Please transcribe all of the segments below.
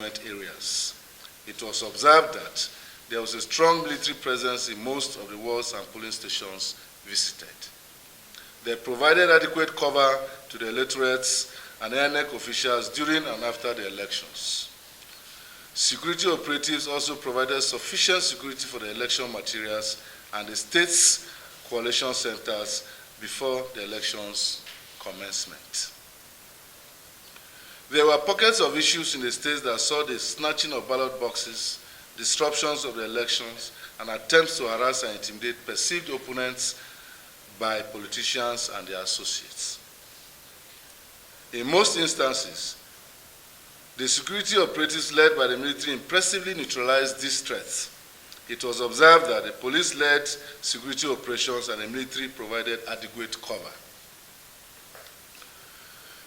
areas. It was observed that there was a strong military presence in most of the wards and polling stations visited. They provided adequate cover to the electorates and INEC officials during and after the elections. Security operatives also provided sufficient security for the election materials and the state's coalition centers before the elections commencement. There were pockets of issues in the states that saw the snatching of ballot boxes, disruptions of the elections, and attempts to harass and intimidate perceived opponents by politicians and their associates. In most instances, the security operatives led by the military impressively neutralized these threats. It was observed that the police led security operations and the military provided adequate cover.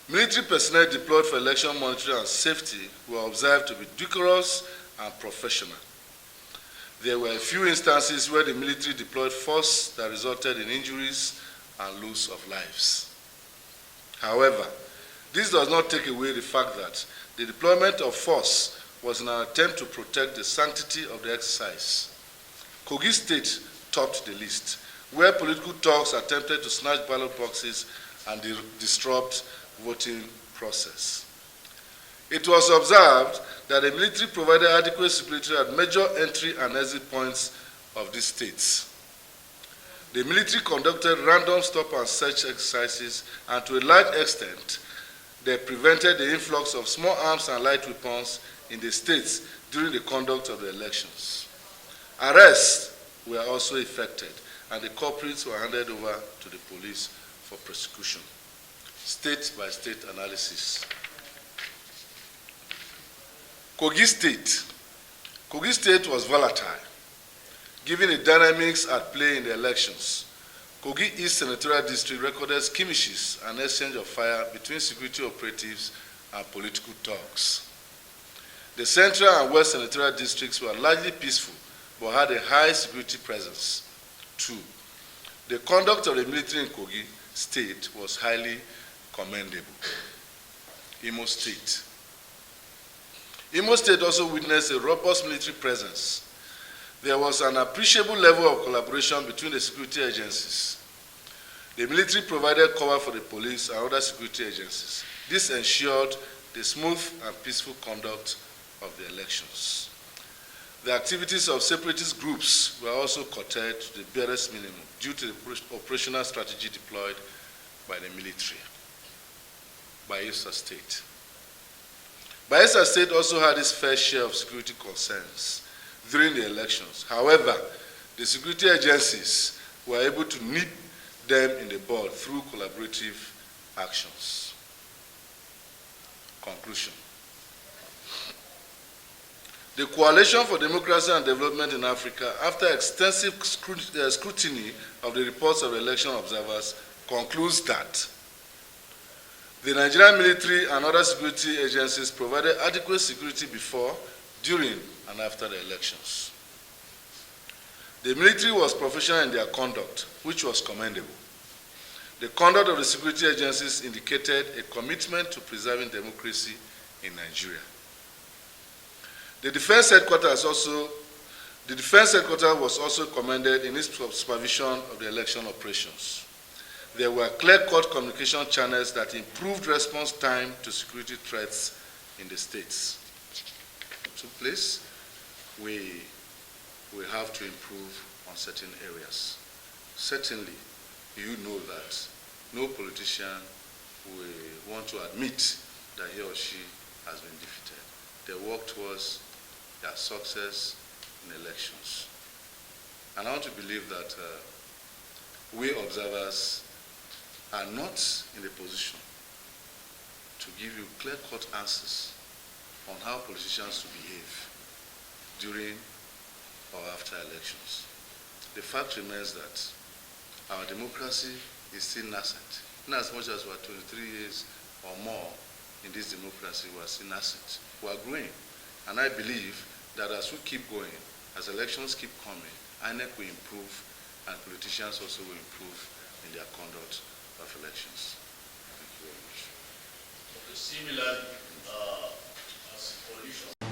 Military personnel deployed for election monitoring and safety were observed to be decorous and professional. There were a few instances where the military deployed force that resulted in injuries and loss of lives. However, this does not take away the fact that the deployment of force was in an attempt to protect the sanctity of the exercise. Kogi State topped the list, where political thugs attempted to snatch ballot boxes and disrupt voting process. It was observed that the military provided adequate security at major entry and exit points of these states. The military conducted random stop and search exercises, and to a large extent, they prevented the influx of small arms and light weapons in the states during the conduct of the elections. Arrests were also effected, and the culprits were handed over to the police for prosecution. State-by-state analysis. Kogi State. Kogi State was volatile, given the dynamics at play in the elections. Kogi East Senatorial District recorded skirmishes and exchange of fire between security operatives and political thugs. The Central and West Senatorial Districts were largely peaceful, but had a high security presence. 2. The conduct of the military in Kogi State was highly commendable. Imo State. Imo State also witnessed a robust military presence. There was an appreciable level of collaboration between the security agencies. The military provided cover for the police and other security agencies. This ensured the smooth and peaceful conduct of the elections. The activities of separatist groups were also curtailed to the barest minimum due to the operational strategy deployed by the military. Bayelsa State. Bayelsa State also had its fair share of security concerns during the elections. However, the security agencies were able to nip them in the bud through collaborative actions. Conclusion. The Coalition for Democracy and Development in Africa, after extensive scrutiny of the reports of election observers, concludes that the Nigerian military and other security agencies provided adequate security before, during, and after the elections. The military was professional in their conduct, which was commendable. The conduct of the security agencies indicated a commitment to preserving democracy in Nigeria. The Defense Headquarters was also commended in its supervision of the election operations. There were clear-cut communication channels that improved response time to security threats in the states. So please, we have to improve on certain areas. Certainly, you know that no politician will want to admit that he or she has been defeated. They work towards their success in elections. And I want to believe that we observers are not in a position to give you clear-cut answers on how politicians should behave during or after elections. The fact remains that our democracy is still nascent. In as much as we are 23 years or more in this democracy, we are still nascent. We are growing. And I believe that as we keep going, as elections keep coming, INEC will improve and politicians also will improve in their conduct of elections. Thank you very much. Okay, similarly, as coalition.